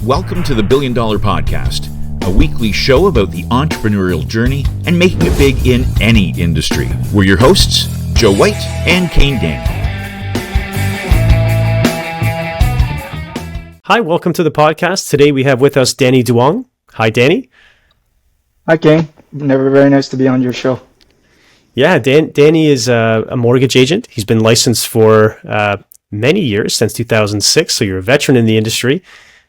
welcome to the $1 Billion Podcast, a weekly show about the entrepreneurial journey and making it big in any industry. We're your hosts, Joe White and Kane Danny. Hi, welcome to the podcast. Today we have with us Danny Duong. Hi, Danny. Hi, Kane. Very nice to be on your show. Yeah, Danny is a mortgage agent. He's been licensed for many years, since 2006, so you're a veteran in the industry.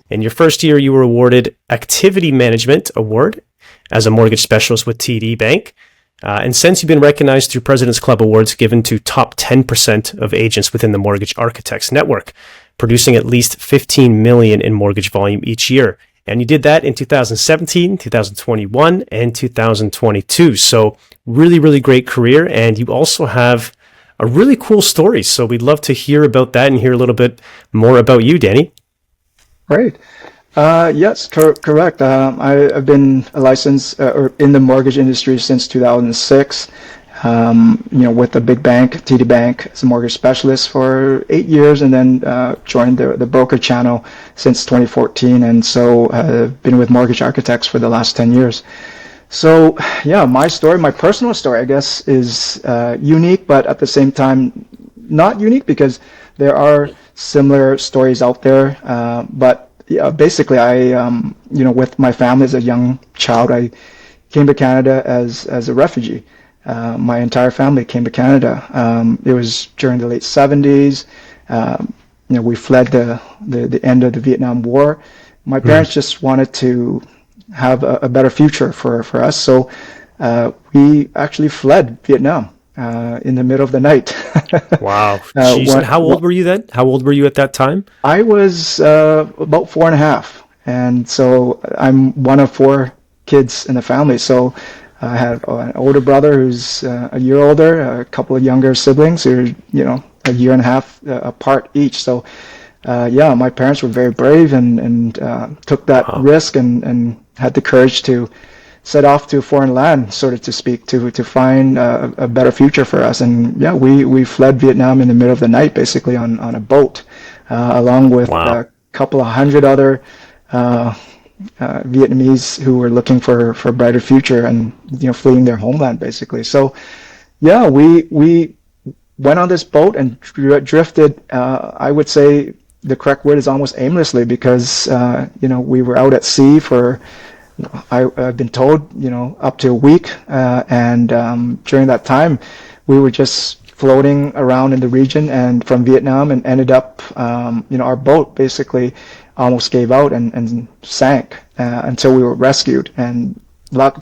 In your first year, you were awarded Activity Management Award as a mortgage specialist with TD Bank. And since you've been recognized through President's Club Awards given to top 10% of agents within the Mortgage Architects Network, producing at least $15 million in mortgage volume each year. And you did that in 2017, 2021, and 2022. So really, really great career. And you also have a really cool story. So we'd love to hear about that and hear a little bit more about you, Danny. Great. Yes, correct. I've been a licensed or in the mortgage industry since 2006. With the big bank, TD Bank, as a mortgage specialist for 8 years, and then joined the broker channel since 2014. And so I've been with Mortgage Architects for the last 10 years. So, yeah, my story, my personal story, I guess, is unique, but at the same time, not unique because there are similar stories out there. But yeah, basically, I, with my family as a young child, I came to Canada as a refugee. My entire family came to Canada. It was during the late 70s. We fled the end of the Vietnam War. My parents just wanted to have a better future for us. So we actually fled Vietnam in the middle of the night. Wow. How old were you then? How old were you at that time? I was about 4.5. And so I'm one of 4 kids in the family. So I have an older brother who's a year older, a couple of younger siblings who are, a year and a half apart each. So, my parents were very brave and took that risk and had the courage to set off to foreign land, sort of to speak, to find a better future for us. And yeah, we fled Vietnam in the middle of the night, basically on a boat, along with a couple of hundred other Vietnamese who were looking for a brighter future and fleeing their homeland, basically. So yeah, we went on this boat and drifted. I would say the correct word is almost aimlessly, because we were out at sea for I've been told up to a week, and during that time we were just floating around in the region and from Vietnam, and ended up our boat basically almost gave out and sank until we were rescued, and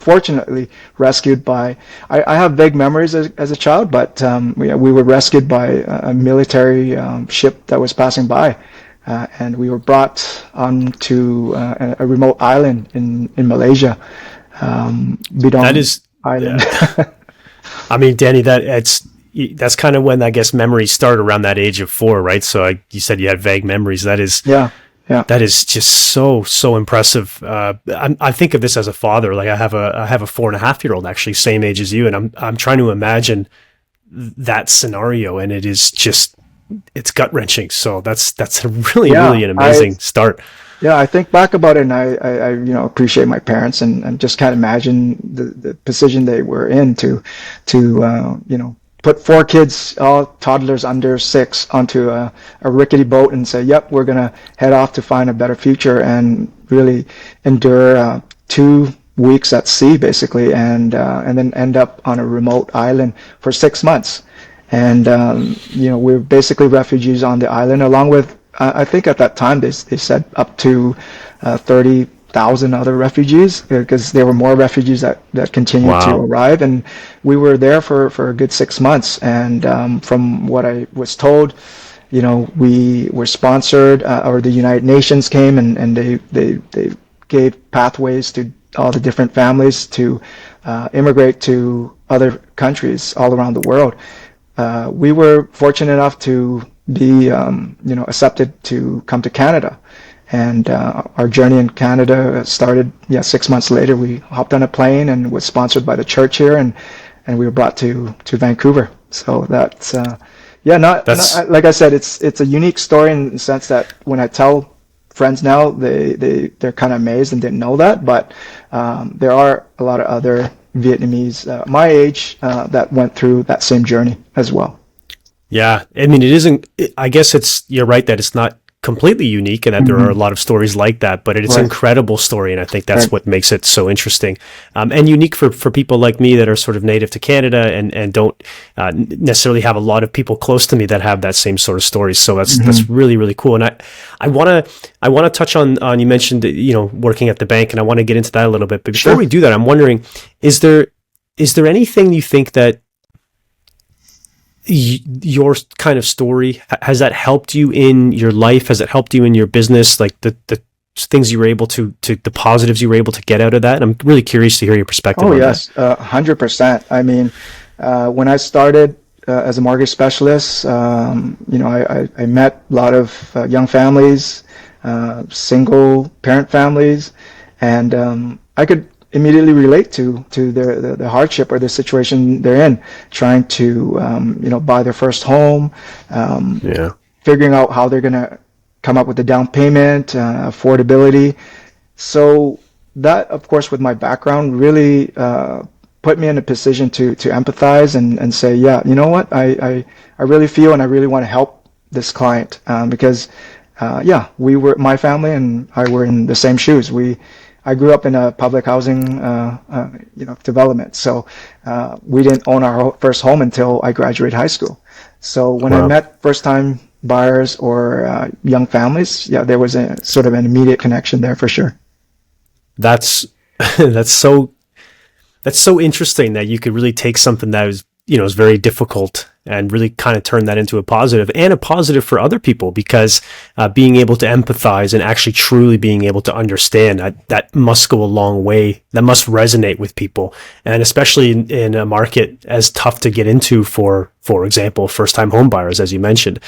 fortunately rescued by, I have vague memories as a child, but we were rescued by a military ship that was passing by, and we were brought onto a remote island in Malaysia, Bidong that is Island. Yeah. I mean, Danny, that's kind of when I guess memories start, around that age of 4, right? So you said you had vague memories. That is that is just so impressive. I think of this as a father. Like I have a 4.5-year-old, actually, same age as you, and I'm trying to imagine that scenario, and it is just, it's gut wrenching. So that's a really an amazing start. Yeah, I think back about it, and I appreciate my parents, and just can't imagine the position they were in to put 4 kids, all toddlers under 6, onto a rickety boat and say, yep, we're going to head off to find a better future, and really endure 2 weeks at sea, basically, and then end up on a remote island for 6 months. And, we're basically refugees on the island, along with, I think at that time they said up to 30,000 other refugees, because there were more refugees that continued to arrive, and we were there for a good 6 months. And from what I was told, we were sponsored, or the United Nations came and they gave pathways to all the different families to immigrate to other countries all around the world. We were fortunate enough to be accepted to come to Canada. And our journey in Canada started 6 months later. We hopped on a plane and was sponsored by the church here, and we were brought to Vancouver. So that's not like I said, it's a unique story in the sense that when I tell friends now, they're kind of amazed and didn't know that. But there are a lot of other Vietnamese my age that went through that same journey as well. Yeah, I mean, it isn't. I guess you're right that it's not completely unique, and that there are a lot of stories like that. But it's an incredible story, and I think that's what makes it so interesting, and unique for people like me that are sort of native to Canada and don't necessarily have a lot of people close to me that have that same sort of stories. So that's really, really cool. And I want to touch on you mentioned working at the bank, and I want to get into that a little bit. But before we do that, I'm wondering, is there anything you think that your kind of story, has that helped you in your life? Has it helped you in your business? Like the things you were able to the positives you were able to get out of that? I'm really curious to hear your perspective. Oh, yes, 100%. I mean, when I started as a mortgage specialist, I met a lot of young families, single parent families, and I could immediately relate to the hardship or the situation they're in, trying to buy their first home, figuring out how they're going to come up with the down payment, affordability. So that, of course, with my background, really put me in a position to empathize and say, yeah, you know what, I really feel and I really want to help this client because my family and I were in the same shoes. I grew up in a public housing, development. So we didn't own our first home until I graduated high school. So when I met first-time buyers or young families, there was a sort of an immediate connection there for sure. That's so interesting that you could really take something that was is very difficult and really kind of turn that into a positive, and a positive for other people, because being able to empathize and actually truly being able to understand that must go a long way. That must resonate with people, and especially in a market as tough to get into for example, first-time home buyers, as you mentioned.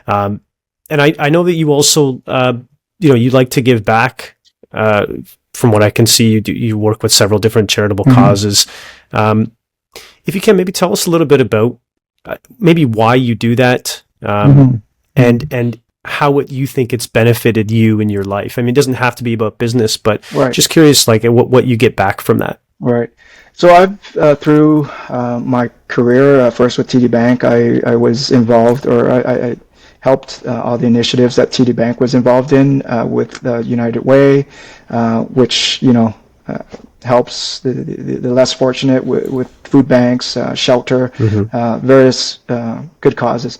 And I know that you also, you like to give back. From what I can see, you work with several different charitable causes. If you can, maybe tell us a little bit about maybe why you do that, and how you think it's benefited you in your life. I mean, it doesn't have to be about business, but just curious, like what you get back from that. Right. So I've through my career, first with TD Bank, I was involved, or I helped all the initiatives that TD Bank was involved in with United Way, which helps the less fortunate with food banks, shelter, various good causes,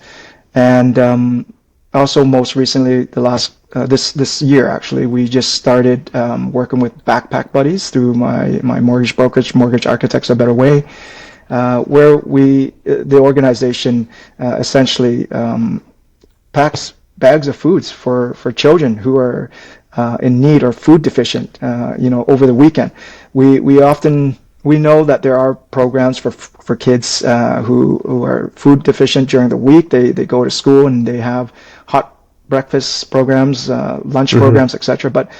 and also most recently, the last this year actually, we just started working with Backpack Buddies through my mortgage brokerage, Mortgage Architects a Better Way, where the organization essentially packs bags of foods for children who are in need or food deficient, over the weekend. We know that there are programs for kids who are food deficient during the week. They go to school and they have hot breakfast programs, lunch programs, etc. But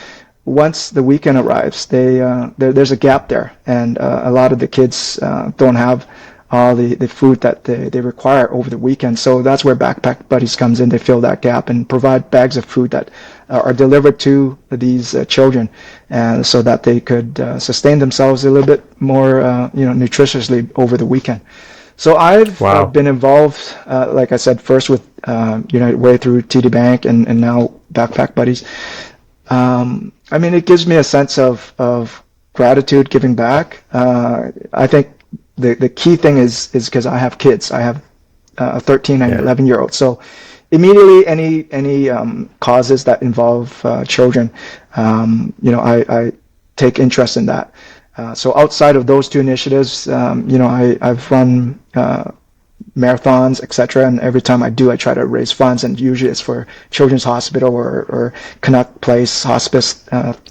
once the weekend arrives, there's a gap there, and a lot of the kids don't have all the food that they require over the weekend. So that's where Backpack Buddies comes in. They fill that gap and provide bags of food that are delivered to these children, and so that they could sustain themselves a little bit more, nutritiously over the weekend. So I've been involved, like I said, first with United Way through TD Bank, and now Backpack Buddies. I mean, it gives me a sense of gratitude, giving back. I think the key thing is because I have kids. I have a 13 and 11-year-old. So immediately any causes that involve children, I take interest in that. So outside of those two initiatives, I've run marathons, etc. And every time I do, I try to raise funds, and usually it's for Children's Hospital or Canuck Place Hospice,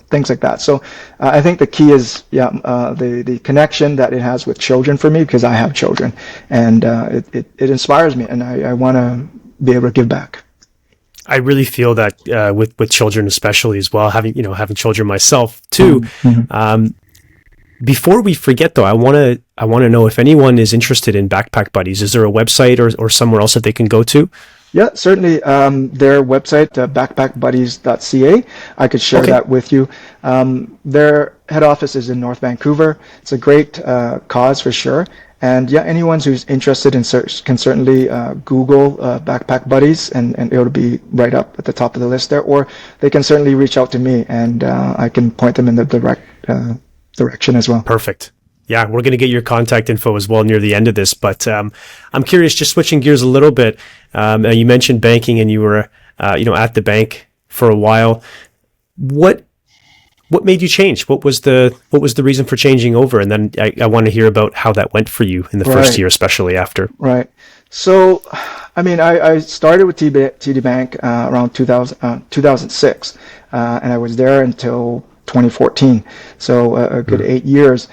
things like that. So I think the key is the connection that it has with children for me, because I have children, and it inspires me, and I want to be able to give back. I really feel that with children especially as well, having children myself too. Before we forget though, I want to know if anyone is interested in Backpack Buddies. Is there a website or somewhere else that they can go to? Yeah, certainly. Their website, backpackbuddies.ca, I could share Okay. that with you. Their head office is in North Vancouver. It's a great cause for sure. And yeah, anyone who's interested in search can certainly Google Backpack Buddies, and it'll be right up at the top of the list there. Or they can certainly reach out to me, and I can point them in the direction as well. Perfect. Yeah, we're going to get your contact info as well near the end of this. But I'm curious, just switching gears a little bit. You mentioned banking, and you were, at the bank for a while. What made you change? What was the reason for changing over? And then I want to hear about how that went for you in the first Right. year, especially after. Right. So, I mean, I started with TD Bank around 2006, and I was there until 2014. So a good 8 years.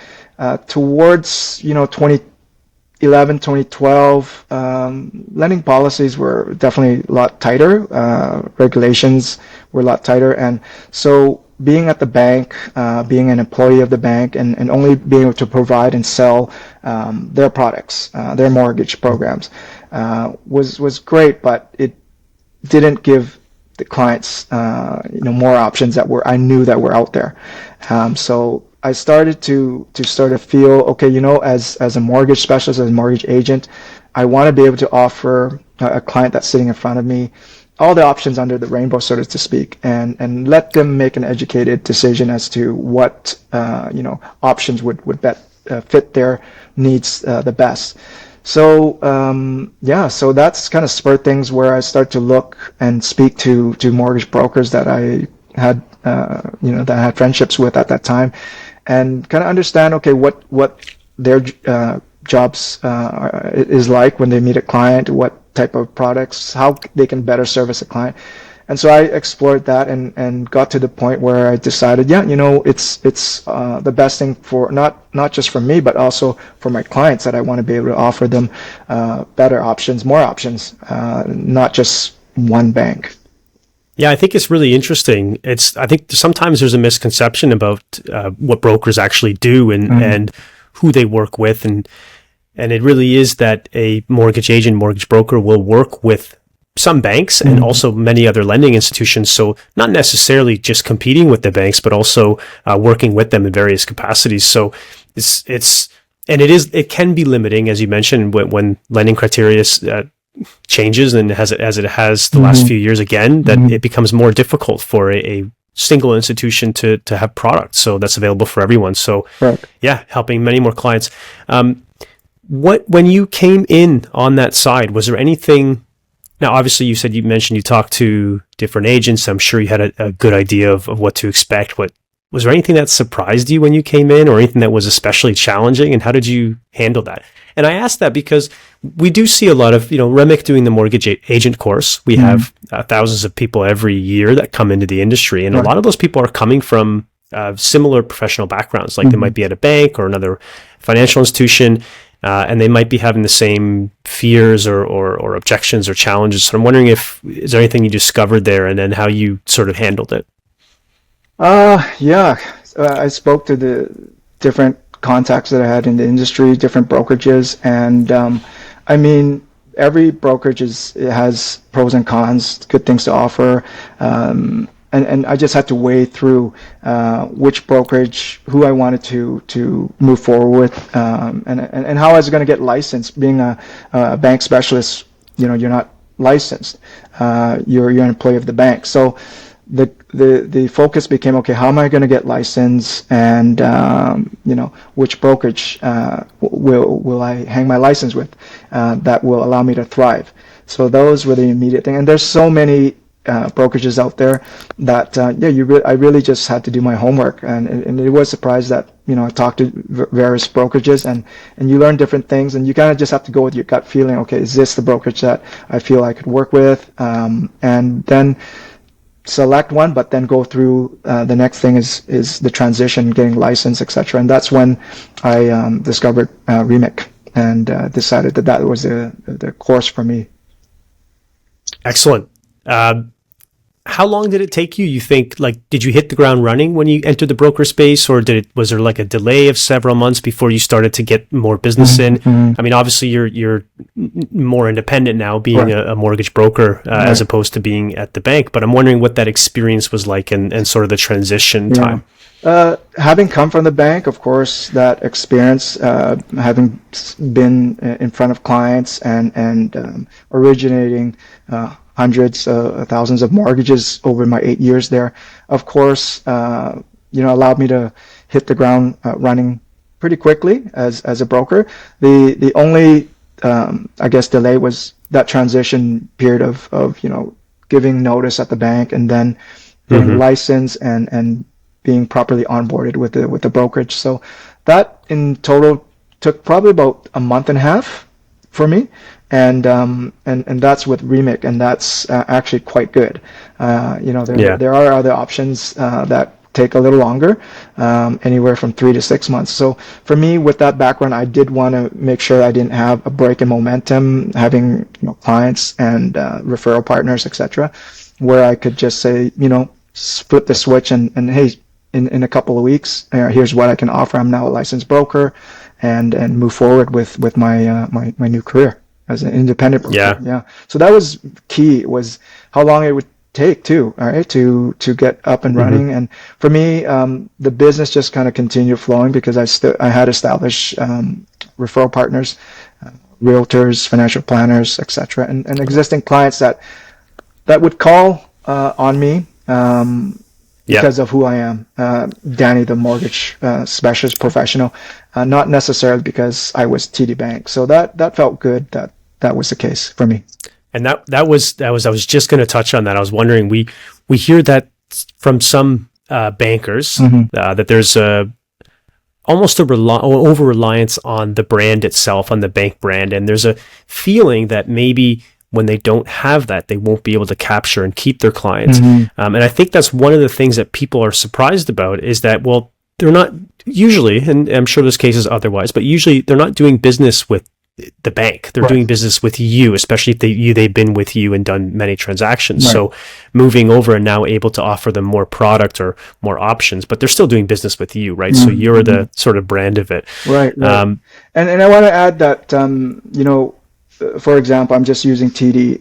Towards 2011, 2012, lending policies were definitely a lot tighter. Regulations were a lot tighter, and so being at the bank, being an employee of the bank, and only being able to provide and sell their products, their mortgage programs, was great, but it didn't give the clients more options I knew that were out there. So I started to sort of feel, okay, as a mortgage specialist, as a mortgage agent, I want to be able to offer a client that's sitting in front of me all the options under the rainbow, so to speak, and let them make an educated decision as to what options would fit their needs the best. So so that's kind of spurred things where I start to look and speak to mortgage brokers that I had that I had friendships with at that time, and kind of understand, okay, what their jobs is like when they meet a client, what type of products, how they can better service a client. And so I explored that and got to the point where I decided, it's the best thing for not just for me, but also for my clients, that I want to be able to offer them better options, more options, not just one bank. Yeah, I think it's really interesting. I think sometimes there's a misconception about what brokers actually do and who they work with, and it really is that a mortgage agent, mortgage broker will work with some banks and also many other lending institutions. So not necessarily just competing with the banks, but also working with them in various capacities. So it can be limiting, as you mentioned, when lending criteria changes, and as it has the last few years again, that it becomes more difficult for a single institution to have products so that's available for everyone. So Right. yeah, helping many more clients. When you came in on that side, was there anything? Now, obviously, you mentioned you talked to different agents. I'm sure you had a good idea of what to expect. Was there anything that surprised you when you came in, or anything that was especially challenging, and how did you handle that? And I ask that because we do see a lot of, Remick doing the mortgage agent course. We have thousands of people every year that come into the industry, and a lot of those people are coming from similar professional backgrounds. Like they might be at a bank or another financial institution, and they might be having the same fears or objections or challenges. So I'm wondering is there anything you discovered there, and then how you sort of handled it? Yeah. I spoke to the different contacts that I had in the industry, different brokerages, and I mean, every brokerage has pros and cons, good things to offer, and I just had to weigh through which brokerage, who I wanted to move forward with, and how I was going to get licensed. Being a bank specialist, you're not licensed. You're an employee of the bank, so the focus became, okay, how am I going to get licensed, and which brokerage will I hang my license with that will allow me to thrive. So those were the immediate thing, and there's so many brokerages out there that I really just had to do my homework, and it was a surprise that I talked to various brokerages, and you learn different things, and you kind of just have to go with your gut feeling. Okay, is this the brokerage that I feel I could work with, and then select one, but then go through the next thing is the transition, getting licensed, etc. And that's when I discovered Remick and decided that was the course for me. Excellent. how long did it take you? You think, like, did you hit the ground running when you entered the broker space, or was there like a delay of several months before you started to get more business in? I mean, obviously you're more independent now, being a mortgage broker as opposed to being at the bank. But I'm wondering what that experience was like and sort of the transition time. Having come from the bank, of course, that experience, having been in front of clients and originating hundreds, thousands of mortgages over my 8 years there, of course, allowed me to hit the ground running pretty quickly as a broker. The only, I guess, delay was that transition period of giving notice at the bank and then getting licensed and being properly onboarded with the brokerage. So that in total took probably about a month and a half for me, and that's with Remic, and that's actually quite good. There are other options that take a little longer, anywhere from 3 to 6 months. So for me, with that background, I did want to make sure I didn't have a break in momentum, having clients and referral partners, etc., where I could just say, flip the switch and hey, in a couple of weeks, here's what I can offer. I'm now a licensed broker, and move forward with my my new career as an independent broker. Yeah. So that was key, was how long it would take too, all right, to get up and running. And for me, the business just kind of continued flowing because I had established referral partners, realtors, financial planners, etc., and existing clients that would call on me. Because of who I am, Danny, the mortgage specialist professional, not necessarily because I was TD Bank. So that felt good. That was the case for me. And that was I was just going to touch on that. I was wondering, we hear that from some bankers that there's almost over reliance on the brand itself, on the bank brand, and there's a feeling that maybe when they don't have that, they won't be able to capture and keep their clients. And I think that's one of the things that people are surprised about, is that, well, they're not usually, and I'm sure there's cases otherwise, but usually they're not doing business with the bank. They're doing business with you, especially if they've been with you and done many transactions. So moving over and now able to offer them more product or more options, but they're still doing business with you, right? So you're the sort of brand of it. Right. And I want to add that, for example, I'm just using TD.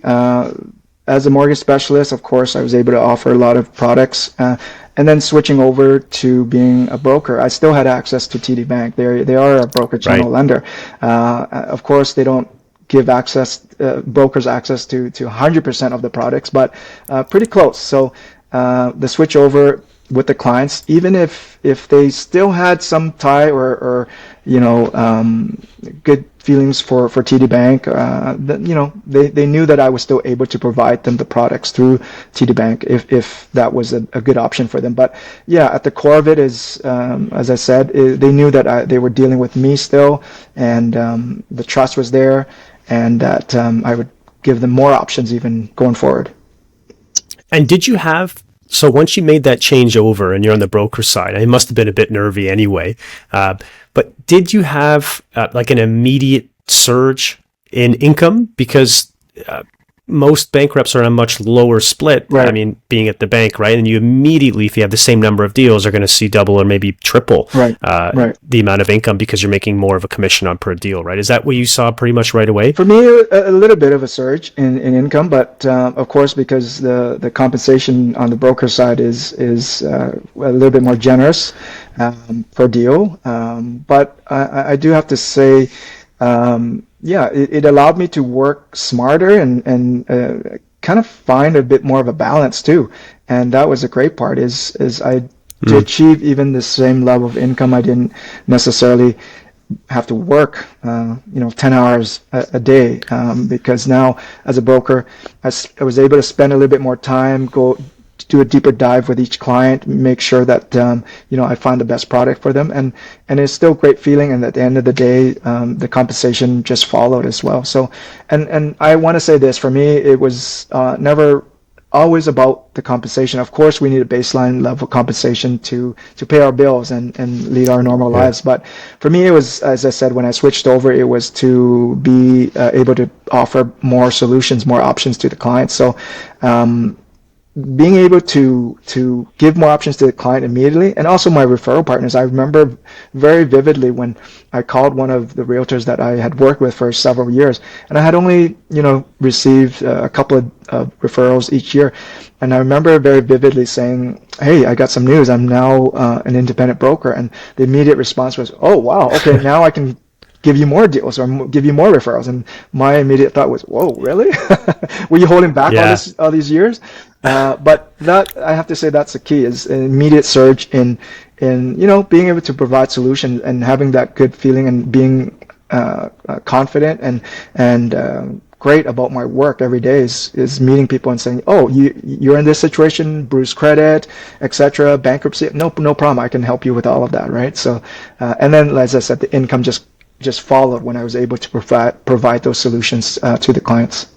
As a mortgage specialist, of course, I was able to offer a lot of products. And then switching over to being a broker, I still had access to TD Bank. They are a broker channel lender. Of course, they don't give brokers access to 100% of the products, but pretty close. So the switch over with the clients, even if they still had some tie or good feelings for TD Bank, they knew that I was still able to provide them the products through TD Bank if that was a good option for them. But yeah, at the core of it is, as I said, they knew that they were dealing with me still, and the trust was there, and that I would give them more options even going forward. And did you have, so once you made that change over and you're on the broker side, it must have been a bit nervy anyway, but did you have like an immediate surge in income? Because most bank reps are on a much lower split. I mean, being at the bank, right? And you immediately, if you have the same number of deals, are going to see double or maybe triple the amount of income because you're making more of a commission on per deal, right? Is that what you saw pretty much right away? For me, a little bit of a surge in income, but of course, because the compensation on the broker side is a little bit more generous per deal. But I do have to say, it allowed me to work smarter and kind of find a bit more of a balance too. And that was a great part, is to achieve even the same level of income, I didn't necessarily have to work 10 hours a day, because now as a broker I was able to spend a little bit more time, go do a deeper dive with each client, make sure that I find the best product for them, and it's still a great feeling. And at the end of the day, the compensation just followed as well. So, and I want to say this, for me, it was never always about the compensation. Of course, we need a baseline level compensation to pay our bills and lead our normal lives. But for me, it was, as I said, when I switched over, it was to be able to offer more solutions, more options to the clients. So being able to give more options to the client immediately, and also my referral partners. I remember very vividly when I called one of the realtors that I had worked with for several years, and I had only received a couple of referrals each year, and I remember very vividly saying, "Hey, I got some news. I'm now an independent broker," and the immediate response was, "Oh wow, okay, now I can give you more deals or give you more referrals." And my immediate thought was, "Whoa, really? Were you holding back all these years?" But that, I have to say, that's the key, is an immediate surge in being able to provide solutions and having that good feeling and being confident and great about my work every day is meeting people and saying, "Oh, you're in this situation, bruised credit, etc., bankruptcy. No problem. I can help you with all of that," right? So, and then, as I said, the income just followed when I was able to provide those solutions to the clients.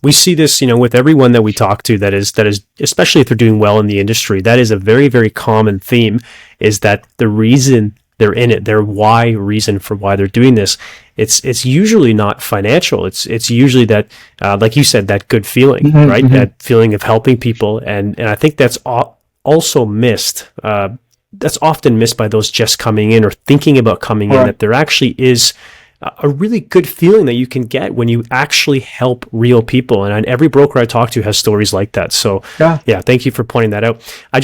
We see this, with everyone that we talk to that is, especially if they're doing well in the industry, that is a very, very common theme, is that the reason they're in it, their why reason for why they're doing this, it's usually not financial. It's usually that, like you said, that good feeling, right? Mm-hmm. That feeling of helping people. And I think that's also missed. That's often missed by those just coming in or thinking about coming in, that there actually is a really good feeling that you can get when you actually help real people. And every broker I talk to has stories like that. So yeah, thank you for pointing that out. I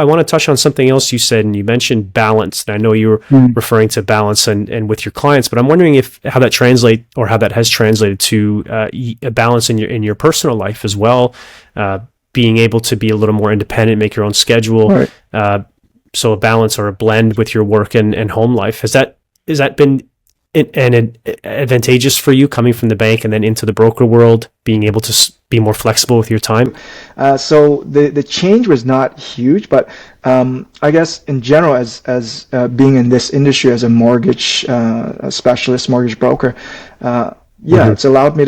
want to touch on something else you said, and you mentioned balance. And I know you were referring to balance and with your clients, but I'm wondering how that has translated to a balance in your personal life as well. Being able to be a little more independent, make your own schedule. Right. So a balance or a blend with your work and home life. Has that been advantageous for you, coming from the bank and then into the broker world, being able to be more flexible with your time? So the change was not huge, but I guess in general, as being in this industry as a mortgage specialist, mortgage broker, it's allowed me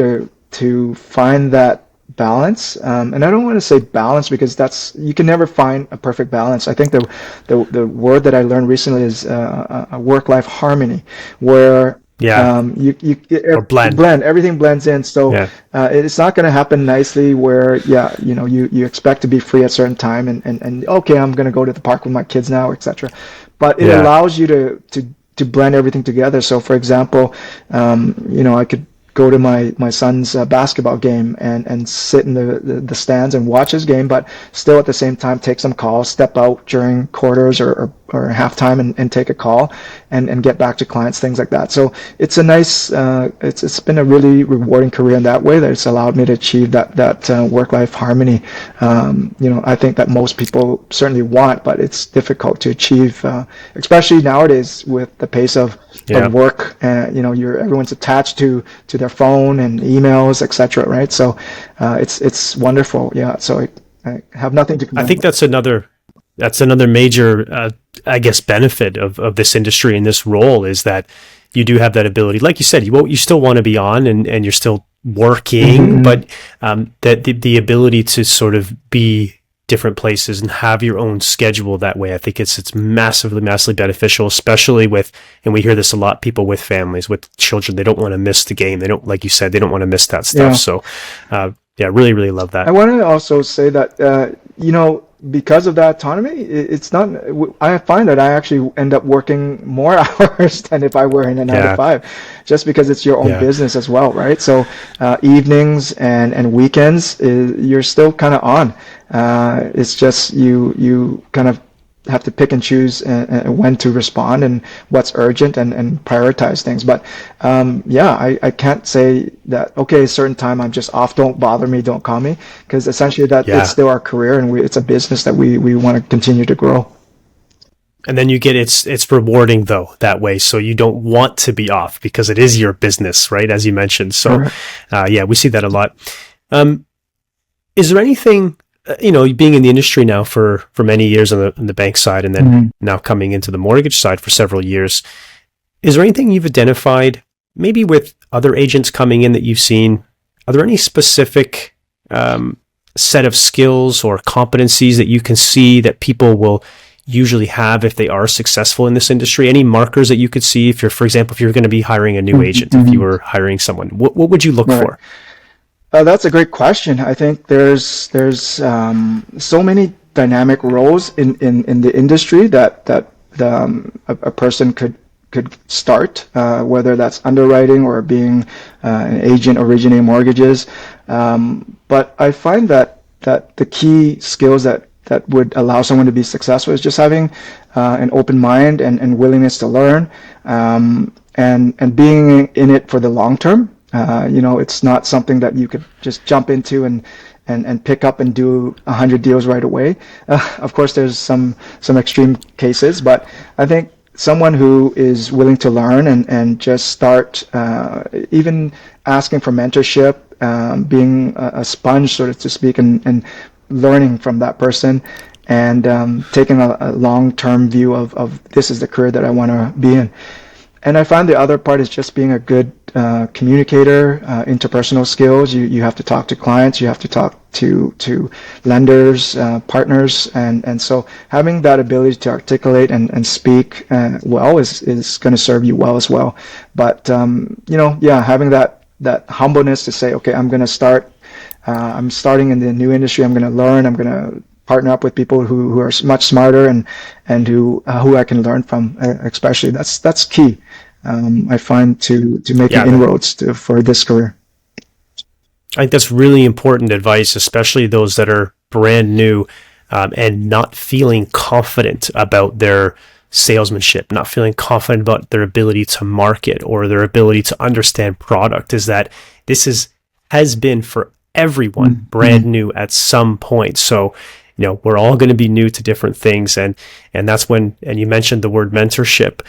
to find that balance, and I don't want to say balance because you can never find a perfect balance. I think the word that I learned recently is a work-life harmony, where you blend, everything blends in. So it's not going to happen nicely where you expect to be free at a certain time and okay, I'm going to go to the park with my kids now, etc. But it allows you to blend everything together. So for example, I could go to my son's basketball game and sit in the stands and watch his game, but still at the same time take some calls, step out during quarters or halftime and take a call and get back to clients, things like that. So it's a nice, it's been a really rewarding career in that way, that it's allowed me to achieve that work-life harmony. I think that most people certainly want, but it's difficult to achieve, especially nowadays with the pace of work. Everyone's attached to their phone and emails, etc. Right? So it's wonderful. Yeah. So I have nothing to complain. I think that's another major, benefit of this industry and this role, is that you do have that ability. Like you said, you still want to be on and you're still working, but that the ability to sort of be different places and have your own schedule that way, I think it's massively beneficial, especially and we hear this a lot, people with families, with children. They don't want to miss the game. They don't, like you said, they don't want to miss that stuff. So really, really love that. I want to also say that, because of that autonomy, it's not, I find that I actually end up working more hours than if I were in a 9 to 5, just because it's your own business as well, right? So evenings and weekends, you're still kind of on. It's just you kind of have to pick and choose when to respond and what's urgent and prioritize things. But I can't say that, okay, a certain time I'm just off, don't bother me, don't call me, because essentially it's still our career and it's a business that we want to continue to grow. And then you get it's rewarding though that way, so you don't want to be off because it is your business, right? As you mentioned. So we see that a lot. Is there anything, being in the industry now for many years on the bank side, and then now coming into the mortgage side for several years, is there anything you've identified, maybe with other agents coming in that you've seen? Are there any specific set of skills or competencies that you can see that people will usually have if they are successful in this industry? Any markers that you could see if you're, for example, if you're going to be hiring a new agent, if you were hiring someone, what would you look for? That's a great question. I think there's so many dynamic roles in the industry that a person could start, whether that's underwriting or being an agent originating mortgages. But I find that the key skills that would allow someone to be successful is just having an open mind and willingness to learn, and being in it for the long term. It's not something that you could just jump into and pick up and do 100 deals right away. Of course, there's some extreme cases, but I think someone who is willing to learn and just start, even asking for mentorship, being a sponge, so to speak, and learning from that person, and taking a long-term view of this is the career that I want to be in. And I find the other part is just being a good communicator, interpersonal skills. You have to talk to clients, you have to talk to lenders, partners, and so having that ability to articulate and speak well is going to serve you well as well. But having that humbleness to say, okay, I'm going to start. I'm starting in the new industry. I'm going to learn. I'm going to partner up with people who are much smarter and who I can learn from. Especially that's key. I find to making inroads for this career. I think that's really important advice, especially those that are brand new and not feeling confident about their salesmanship, not feeling confident about their ability to market or their ability to understand product. Is that this has been for everyone brand new at some point. So, we're all going to be new to different things, and that's when. And you mentioned the word mentorship.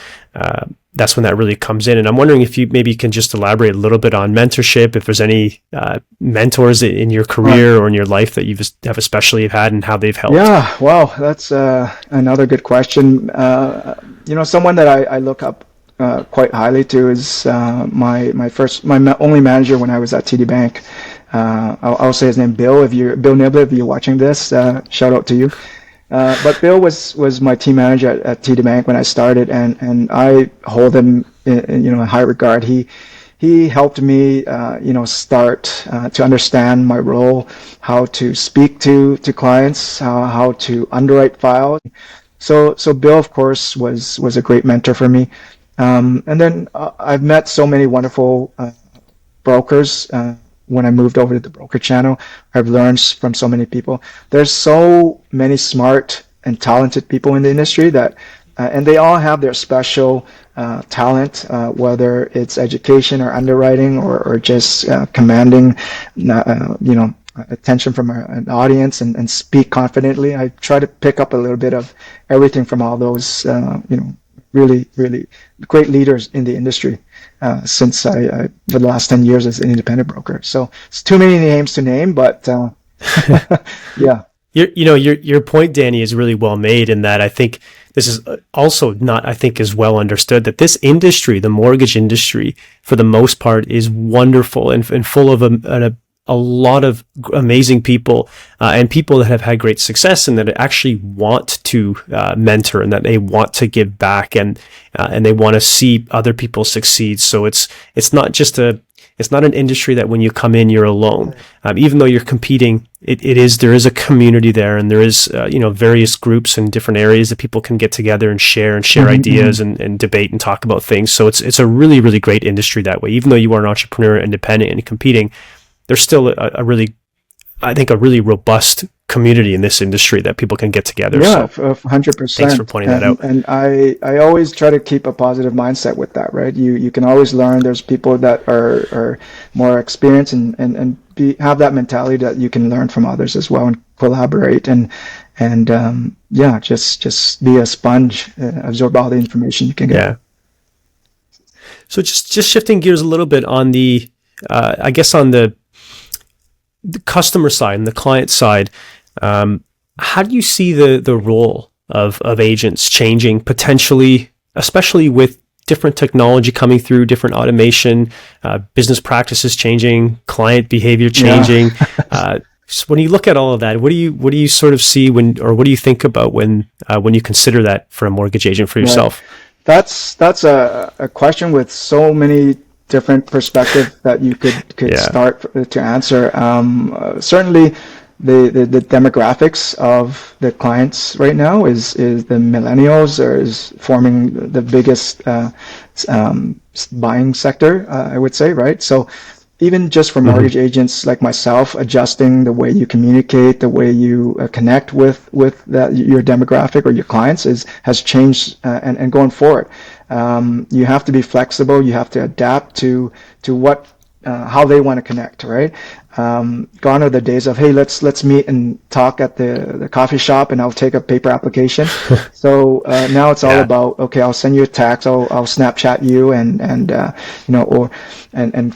That's when that really comes in. And I'm wondering if you maybe can just elaborate a little bit on mentorship. If there's any mentors in your career or in your life that you have especially had, and how they've helped. Yeah, well, that's another good question. Someone that I look up quite highly to is my only manager when I was at TD Bank. I'll say his name, Bill. Bill Nibbler, if you're watching this, shout out to you. But Bill was my team manager at TD Bank when I started, and I hold him in high regard. He helped me start to understand my role, how to speak to clients, how to underwrite files. So Bill, of course, was a great mentor for me. And then I've met so many wonderful brokers. When I moved over to the broker channel, I've learned from so many people. There's so many smart and talented people in the industry that, and they all have their special talent, whether it's education or underwriting or just commanding, attention from an audience and speak confidently. I try to pick up a little bit of everything from all those, really, really great leaders in the industry since I for the last 10 years as an independent broker. So it's too many names to name, but yeah. Your point, Danny, is really well made in that I think this is also not, I think, as well understood that this industry, the mortgage industry, for the most part, is wonderful and full of a lot of amazing people and people that have had great success and that actually want to mentor and that they want to give back and they want to see other people succeed. So it's not an industry that when you come in you're alone. Even though you're competing, there is a community there, and there is various groups in different areas that people can get together and share ideas and debate and talk about things. So it's a really, really great industry that way. Even though you are an entrepreneur, independent, and competing, there's still a really robust community in this industry that people can get together. Yeah, 100%. Thanks for pointing that out. And I always try to keep a positive mindset with that, right? You can always learn. There's people that are more experienced and have that mentality that you can learn from others as well and collaborate and just be a sponge, absorb all the information you can get. Yeah. So just shifting gears a little bit on the, on the customer side and the client side, how do you see the role of agents changing potentially, especially with different technology coming through, different automation, business practices changing, client behavior changing? Yeah. So when you look at all of that, what do you sort of see what do you think about when you consider that for a mortgage agent for yourself? Right. That's a question with so many different perspective that you could start to answer. Certainly, the demographics of the clients right now is the millennials is forming the biggest buying sector, I would say, right? So even just for mortgage agents like myself, adjusting the way you communicate, the way you connect with your demographic or your clients has changed, and going forward, you have to be flexible. You have to adapt to what how they want to connect, right? Gone are the days of, hey, let's meet and talk at the coffee shop, and I'll take a paper application. So now it's all about, okay, I'll send you a text, I'll Snapchat you, and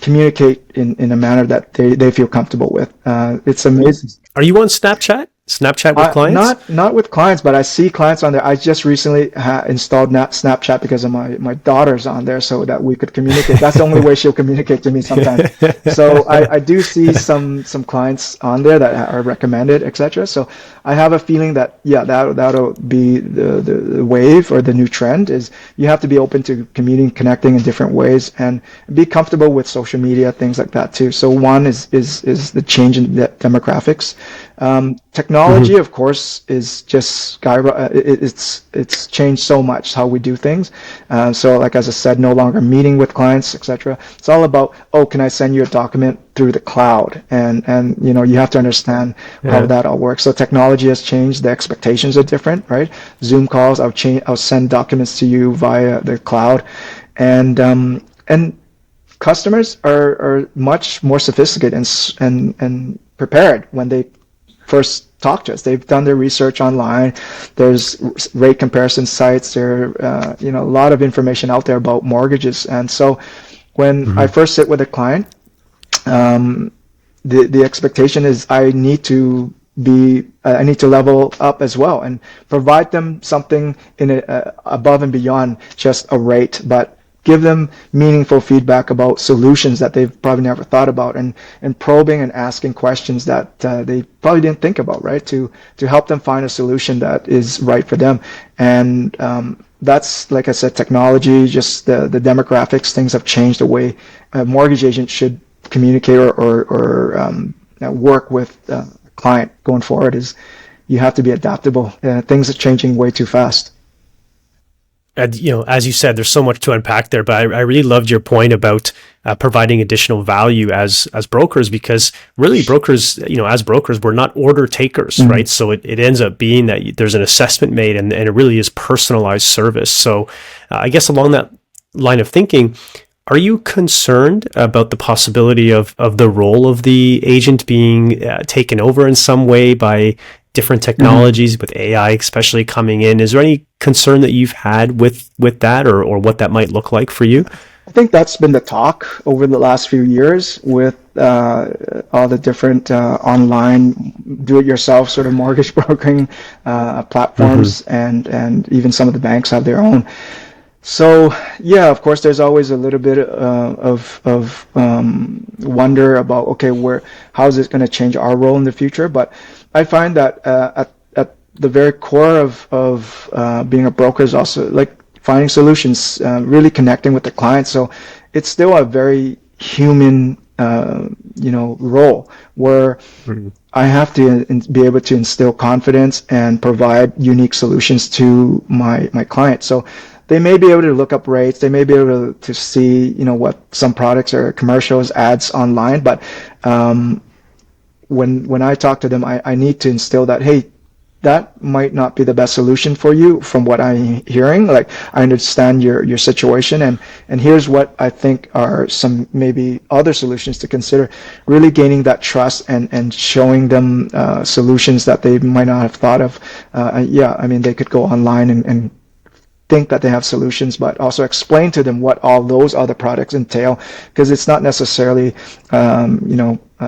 communicate in a manner that they feel comfortable with. It's amazing. Are you on Snapchat? Snapchat with clients? Not with clients, but I see clients on there. I just recently installed Snapchat because of my daughter's on there, so that we could communicate. That's the only way she'll communicate to me sometimes. So I do see some clients on there that are recommended, etc. So I have a feeling that that'll be the wave or the new trend. Is you have to be open to connecting in different ways and be comfortable with social media, things like that too. So one is the change in the demographics. Technology, of course, is just it's changed so much how we do things. So, like as I said, no longer meeting with clients, etc. It's all about, can I send you a document through the cloud? And you have to understand how that all works. So technology has changed. The expectations are different, right? Zoom calls, I'll send documents to you via the cloud, and customers are much more sophisticated and prepared when they first talk to us. They've done their research online. There's rate comparison sites. There a lot of information out there about mortgages. And so when I first sit with a client, the expectation is I need to level up as well and provide them something above and beyond just a rate, but give them meaningful feedback about solutions that they've probably never thought about, and probing and asking questions that they probably didn't think about, right? To help them find a solution that is right for them. And that's, like I said, technology, just the demographics, things have changed the way a mortgage agent should communicate or work with a client going forward. Is you have to be adaptable. Things are changing way too fast. As you said, there's so much to unpack there, but I really loved your point about providing additional value as brokers, because really brokers, as brokers, we're not order takers, right? So it ends up being that there's an assessment made, and it really is personalized service. So I guess along that line of thinking, are you concerned about the possibility of the role of the agent being taken over in some way by different technologies, with AI especially coming in? Is there any concern that you've had with that, or what that might look like for you? I think that's been the talk over the last few years with all the different online do-it-yourself sort of mortgage brokering platforms, and even some of the banks have their own. So yeah, of course, there's always a little bit of wonder about, okay, how is it going to change our role in the future? But I find that at the very core of being a broker is also like finding solutions, really connecting with the client. So it's still a very human, role where I have to be able to instill confidence and provide unique solutions to my client. So they may be able to look up rates. They may be able to see, what some products or commercials, ads online. But when I talk to them, I need to instill that, hey, that might not be the best solution for you from what I'm hearing. Like, I understand your situation, and here's what I think are some maybe other solutions to consider. Really gaining that trust and showing them solutions that they might not have thought of. They could go online and think that they have solutions, but also explain to them what all those other products entail, because it's not necessarily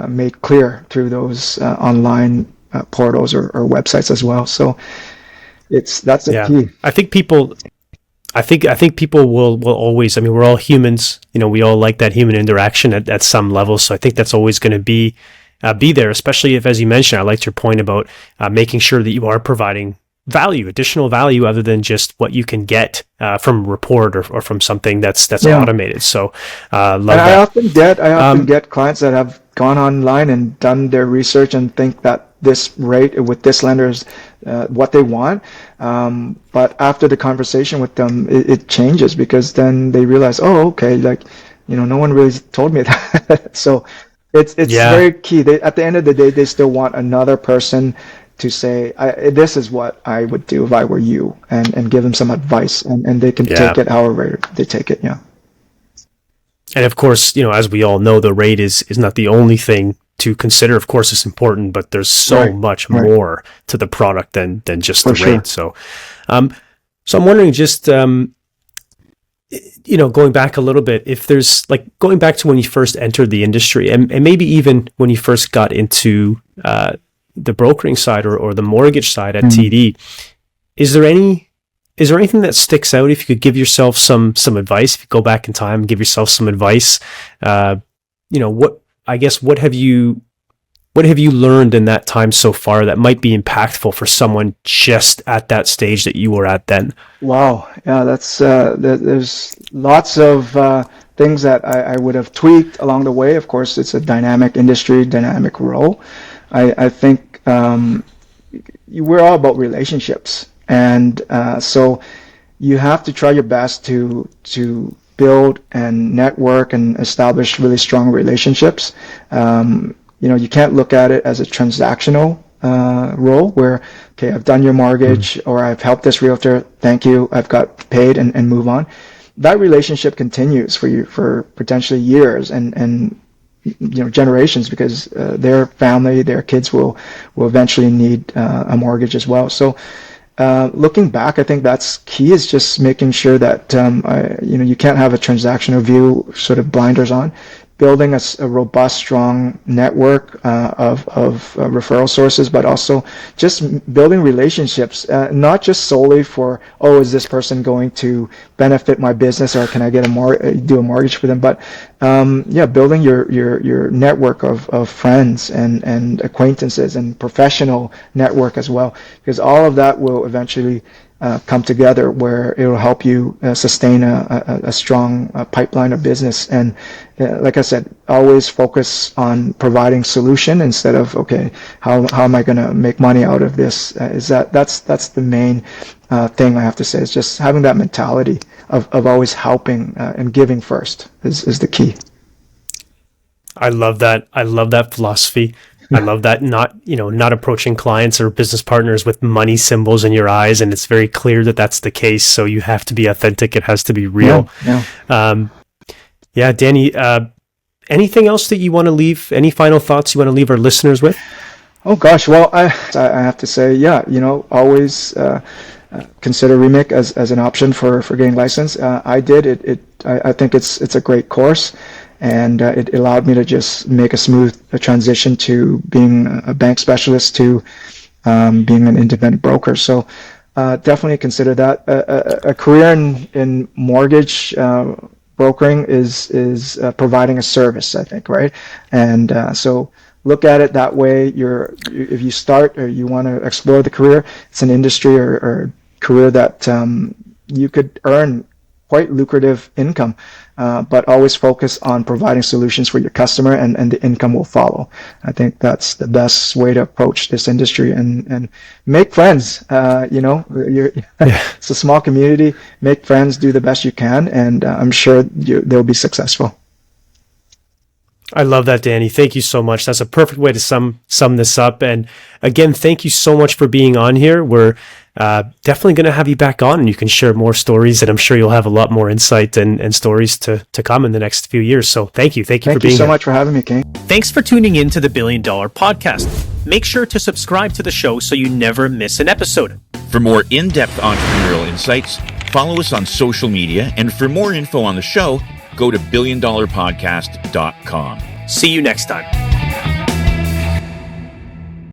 made clear through those online portals or websites as well. So that's the key. I think people will always, we're all humans, we all like that human interaction at some level. So I think that's always going to be there, especially if, as you mentioned, I liked your point about making sure that you are providing additional value other than just what you can get from a report or from something that's automated. So love that. I often get clients that have gone online and done their research and think that this rate with this lender is what they want. But after the conversation with them, it changes, because then they realize, oh, okay, like, no one really told me that. So it's very key. At the end of the day, they still want another person to say, this is what I would do if I were you, and give them some advice, and they can take it however they take it. Yeah. And of course, as we all know, the rate is not the only thing to consider. Of course, it's important, but there's so much more to the product than just the rate. So, so I'm wondering, just going back a little bit, if there's going back to when you first entered the industry, and maybe even when you first got into the brokering side or the mortgage side at TD, is there anything that sticks out? If you could give yourself some advice, if you go back in time and give yourself some advice, what have you learned in that time so far that might be impactful for someone just at that stage that you were at then? Wow. Yeah, that's there's lots of things that I would have tweaked along the way. Of course, it's a dynamic industry, dynamic role. I think we're all about relationships. And so you have to try your best to build and network and establish really strong relationships. You can't look at it as a transactional role where, okay, I've done your mortgage or I've helped this realtor, thank you, I've got paid, and move on. That relationship continues for you for potentially years and generations, because their family, their kids will eventually need a mortgage as well. So looking back, I think that's key, is just making sure that you can't have a transactional view, sort of blinders on. Building a robust, strong network of referral sources, but also just building relationships, not just solely for, is this person going to benefit my business, or can I get do a mortgage for them? But building your network of friends and acquaintances and professional network as well, because all of that will eventually come together, where it will help you sustain a strong pipeline of business. And like I said, always focus on providing solution instead of, okay, how am I going to make money out of this? That's the main thing I have to say, is just having that mentality of always helping and giving first is the key. I love that. I love that philosophy. I love that, not approaching clients or business partners with money symbols in your eyes, and it's very clear that that's the case. So you have to be authentic. It has to be real. Danny, anything else that you want to leave? Any final thoughts you want to leave our listeners with? Oh gosh, well, I have to say, always consider REMIC as an option for getting licensed. I did it. I think it's a great course. And it allowed me to just make a smooth transition to being a bank specialist to being an independent broker. So definitely consider that. A career in mortgage brokering is providing a service, I think, right? And so look at it that way. If you start or you want to explore the career, it's an industry or career that you could earn quite lucrative income, but always focus on providing solutions for your customer, and the income will follow. I think that's the best way to approach this industry, and make friends. It's a small community. Make friends, do the best you can, and I'm sure they'll be successful. I love that, Danny. Thank you so much. That's a perfect way to sum this up. And again, thank you so much for being on here. We're definitely going to have you back on, and you can share more stories, and I'm sure you'll have a lot more insight and stories to come in the next few years. So thank you for being here. Thank you so much for having me, King. Thanks for tuning in to the $1 Billion Podcast. Make sure to subscribe to the show so you never miss an episode. For more in-depth entrepreneurial insights, follow us on social media, and for more info on the show, go to $1billiondollarpodcast.com. See you next time.